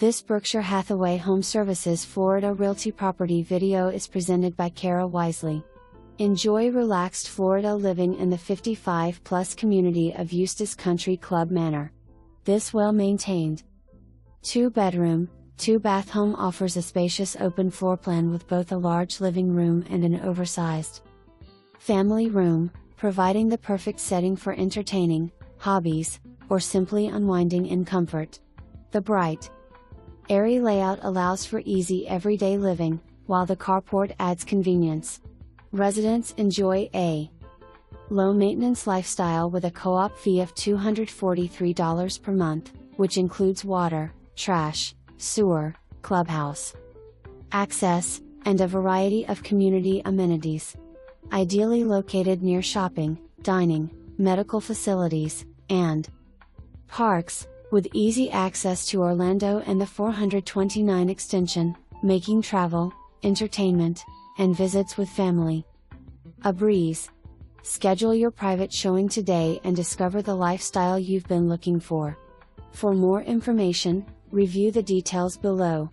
This Berkshire Hathaway HomeServices Florida Realty property video is presented by Kara Wisely. Enjoy relaxed Florida living in the 55-plus community of Eustis Country Club Manor. This well-maintained 2-bedroom, 2-bath home offers a spacious open floor plan with both a large living room and an oversized family room, providing the perfect setting for entertaining, hobbies, or simply unwinding in comfort. The bright, airy layout allows for easy everyday living, while the carport adds convenience. Residents enjoy a low-maintenance lifestyle with a co-op fee of $243 per month, which includes water, trash, sewer, clubhouse access, and a variety of community amenities. Ideally located near shopping, dining, medical facilities, and parks, with easy access to Orlando and the 429 extension, making travel, entertainment, and visits with family a breeze. Schedule your private showing today and discover the lifestyle you've been looking for. For more information, review the details below.